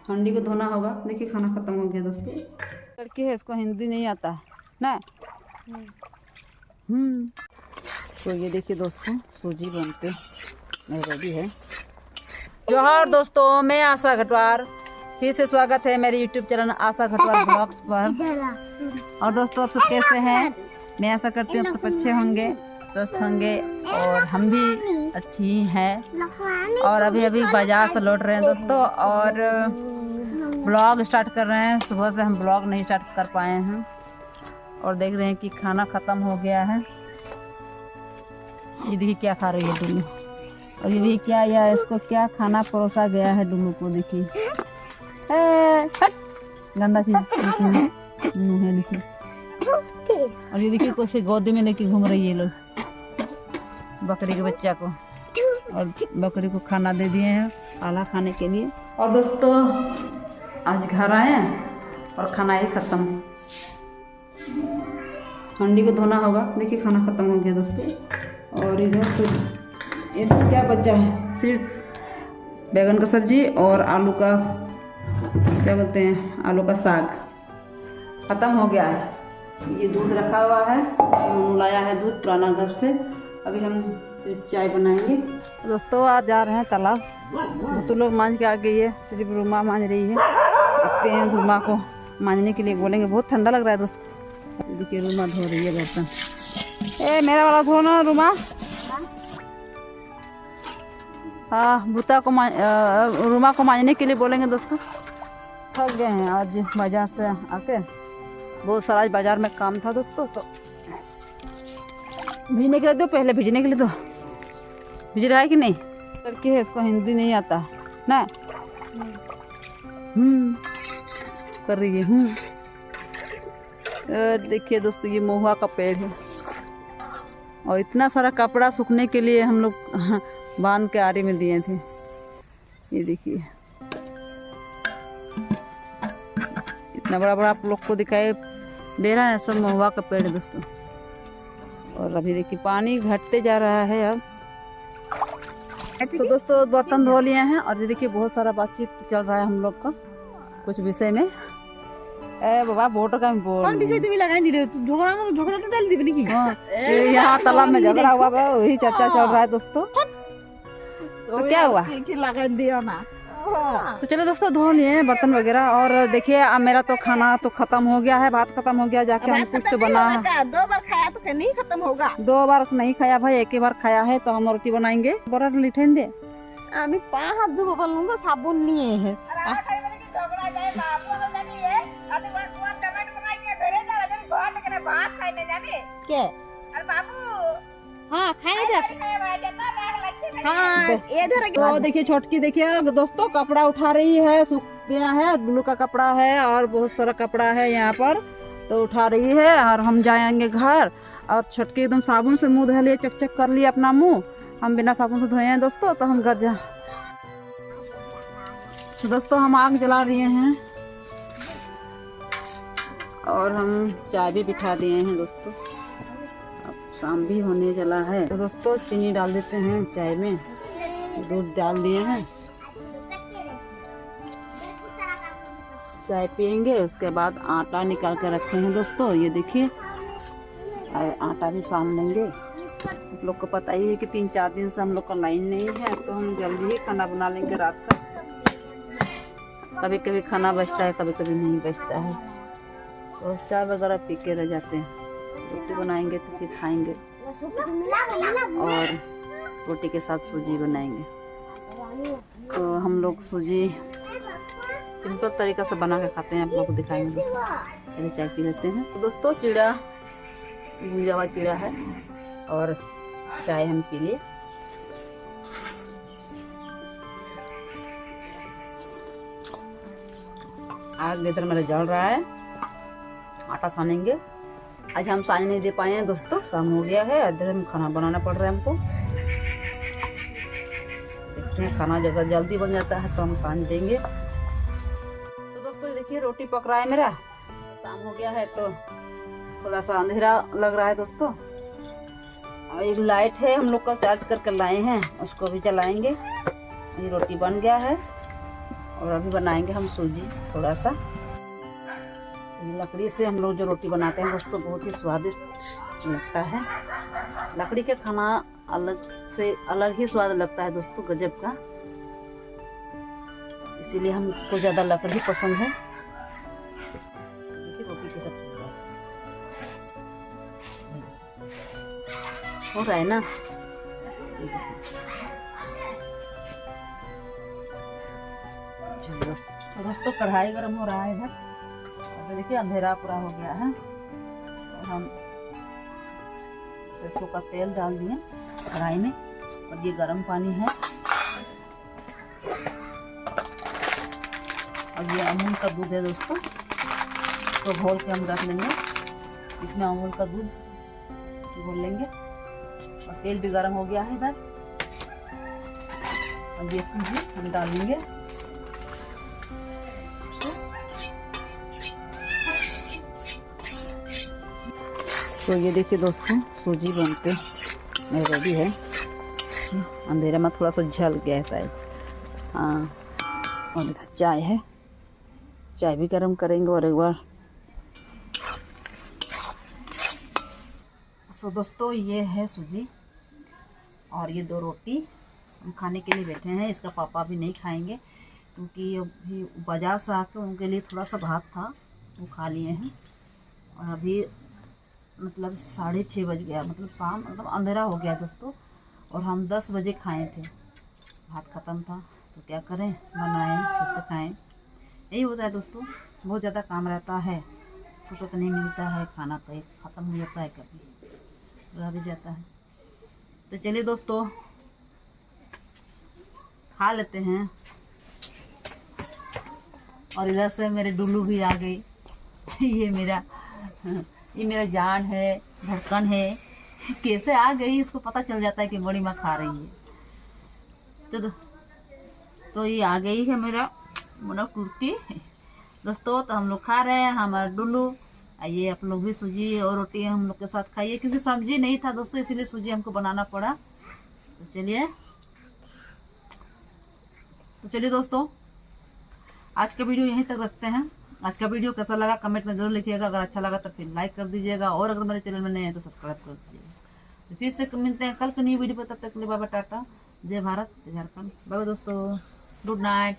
हंडी को धोना होगा। देखिए खाना खत्म हो गया दोस्तों। लड़की है, इसको हिंदी नहीं आता है ना। तो ये देखिए दोस्तों, सूजी बनते रेडी है। जोहार दोस्तों, मैं आशा घटवार, फिर से स्वागत है मेरे YouTube चैनल आशा घटवार ब्लॉग्स पर। और दोस्तों आप सब कैसे हैं? मैं आशा करती हूँ आप सब अच्छे होंगे, स्वस्थ होंगे, और हम भी अच्छी ही हैं। और अभी अभी बाजार से लौट रहे हैं दोस्तों, और ब्लॉग स्टार्ट कर रहे हैं। सुबह से हम ब्लॉग नहीं स्टार्ट कर पाए हैं, और देख रहे हैं कि खाना ख़त्म हो गया है। ये देखिए क्या खा रही है डुल्लू, और ये देखिए क्या या इसको क्या खाना परोसा गया है डुल्लू को। देखिए गंदा चीज मुँह है नीचे। और ये देखिए कैसे गोदी में लेके घूम रही है लोग बकरी के बच्चा को, और बकरी को खाना दे दिए हैं आला खाने के लिए। और दोस्तों आज घर आए हैं और खाना ही खत्म। हंडी को धोना होगा। देखिए खाना खत्म हो गया दोस्तों। और इधर से ये क्या बचा है, सिर्फ बैगन का सब्जी और आलू का क्या बोलते हैं, आलू का साग खत्म हो गया है। ये दूध रखा हुआ है, लाया है दूध पुराना घर से। अभी हम सिर्फ चाय बनाएंगे। दोस्तों आज जा रहे हैं तालाब। तो लोग मांझ के आ गई है, सिर्फ रूमा मांझ रही है। देखते हैं रूमा को मांझने के लिए बोलेंगे। बहुत ठंडा लग रहा है दोस्तों। देखिए रूमा धो रही है बर्तन। ए मेरा वाला धो ना रूमा। हाँ बूता को रूमा को मांझने के लिए बोलेंगे दोस्तों। थक गए हैं आज बाजार से आके, बहुत सारा आज बाजार में काम था दोस्तों। तो भिजने के लिए दो, पहले भिजने के लिए दो। भिज रहा है कि नहीं? लड़की है, इसको हिंदी नहीं आता है ना। कर रही है। देखिए दोस्तों ये महुआ का पेड़ है, और इतना सारा कपड़ा सूखने के लिए हम लोग बांध के आरी में दिए थे। ये देखिए इतना बड़ा बड़ा आप लोग को दिखाई दे रहा है, सब महुआ का पेड़ है दोस्तों। और अभी देखिए पानी घटते जा रहा है अब। तो दोस्तों बर्तन धो लिए हैं, और ये देखिए बहुत सारा बातचीत चल रहा है हम लोग का कुछ विषय में। बाबा वोटर का कौन विषय तुम्हें लगाई दिले? झगड़ा में झगड़ा तो डाल दी नहीं। यहाँ तालाब में झगड़ा हुआ था, वही चर्चा चल रहा है दोस्तों। तो क्या हुआ कि लगा दिया ना। तो चलो दोस्तों धो लिए बर्तन वगैरह। और देखिए अब मेरा तो खाना तो खत्म हो गया है, भात खत्म हो गया। जाके हम कुछ तो बना है। 2 बार खाया तो नहीं खत्म होगा। 2 बार नहीं खाया भाई, एक ही बार खाया है। तो हम रोटी बनाएंगे। बड़ा लिठेन दे আমি পা হাত ধুবো বললুম তো সাবুন নিয়ে হে কে हाँ खाए हाँ इधर। तो देखिए छोटकी देखिए दोस्तों कपड़ा उठा रही है, सूख गया है। ब्लू का कपड़ा है और बहुत सारा कपड़ा है यहाँ पर, तो उठा रही है। और हम जाएंगे घर। और छोटकी एकदम साबुन से मुंह धो लिए, चकचक कर लिए अपना मुंह। हम बिना साबुन से धोए हैं दोस्तों। तो हम घर जा। तो दोस्तों हम आग जला रहे हैं, और हम चाय भी बिठा दिए हैं दोस्तों। अब शाम भी होने चला है। तो दोस्तों चीनी डाल देते हैं चाय में, दूध डाल दिए हैं। चाय पियेंगे, उसके बाद आटा निकाल के रखे हैं दोस्तों। ये देखिए आटा भी सान लेंगे। आप लोग को पता ही है कि 3-4 दिन से हम लोग का लाइन नहीं है, तो हम जल्दी ही खाना बना लेंगे रात का। कभी कभी खाना बचता है, कभी कभी नहीं बचता है, तो चाय वगैरह पी के रह जाते हैं। रोटी बनाएंगे तो फिर खाएंगे, और रोटी के साथ सूजी बनाएंगे। तो हम लोग सूजी सिंपल तरीका से बना के खाते हैं, आप लोग को दिखाएंगे। पहले चाय पी लेते हैं। तो दोस्तों चिड़ा भुंजा हुआ चिड़ा है, और चाय हम पी लिए। आग इधर मेरा जल रहा है, आटा सानेंगे। आज हम साने नहीं दे पाए हैं दोस्तों, शाम हो गया है। इधर हम खाना बनाना पड़ रहा है हमको। देखते हैं खाना जगह जल्दी बन जाता है तो हम सान देंगे। तो दोस्तों देखिए रोटी पक रहा है मेरा। शाम हो गया है तो थोड़ा सा अंधेरा लग रहा है दोस्तों। और एक लाइट है हम लोग का चार्ज करके लाए हैं, उसको भी जलाएंगे। ये रोटी बन गया है, और अभी बनाएंगे हम सूजी थोड़ा सा। लकड़ी से हम लोग जो रोटी बनाते हैं दोस्तों बहुत ही स्वादिष्ट लगता है। लकड़ी का खाना अलग से अलग ही स्वाद लगता है दोस्तों, गजब का। इसीलिए हमको ज़्यादा लकड़ी पसंद है। देखिए रोटी के साथ हो रहा है ना। चलो तो दोस्तों कढ़ाई गर्म हो रहा है इधर। तो देखिए अंधेरा पूरा हो गया है और हम सरसों का तेल डाल दिए कढ़ाई में और ये गर्म पानी है। और ये अमूल का दूध है दोस्तों, तो घोल के हम रख लेंगे। इसमें अमूल का दूध घोल लेंगे और तेल भी गर्म हो गया है इधर। और ये सूजी हम डाल देंगे। तो ये देखिए दोस्तों सूजी बनते रेडी है। अंधेरे में थोड़ा सा झल गया है शायद। हाँ, और इधर चाय है, चाय भी गर्म करेंगे। और एक बार सो दोस्तों ये है सूजी और ये 2 रोटी हम खाने के लिए बैठे हैं। इसका पापा भी नहीं खाएंगे क्योंकि अभी बाजार से आके उनके लिए थोड़ा सा भात था वो खा लिए हैं। और अभी मतलब 6:30 बज गया, मतलब शाम, मतलब अंधेरा हो गया दोस्तों। और हम 10 बजे खाए थे, भात ख़त्म था तो क्या करें, बनाएं फिर से खाएं। यही होता है दोस्तों, बहुत ज़्यादा काम रहता है, फुर्सत नहीं मिलता है, खाना कहीं ख़त्म हो जाता है, कभी रह भी जाता है। तो चलिए दोस्तों खा लेते हैं। और इधर से मेरे डुल्लू भी आ गई। ये मेरा जान है, धड़कन है। कैसे आ गई इसको पता चल जाता है कि बड़ी माँ खा रही है। तो ये आ गई है मेरा कुर्ती दोस्तों। तो हम लोग खा रहे हैं, हमारा डुल्लू। ये आप लोग भी सूजी और रोटी हम लोग के साथ खाइए, क्योंकि सब्जी नहीं था दोस्तों इसीलिए सूजी हमको बनाना पड़ा। तो चलिए दोस्तों आज का वीडियो यहीं तक रखते हैं। आज का वीडियो कैसा लगा कमेंट में जरूर लिखिएगा। अगर अच्छा लगा तो फिर लाइक कर दीजिएगा और अगर मेरे चैनल में नए हैं तो सब्सक्राइब कर दीजिएगा। तो फिर से मिलते हैं कल की नई वीडियो पर। तब तक के लिए बाय बाय, टाटा, जय भारत, जय झारखंड, बाय बाय दोस्तों, गुड नाइट।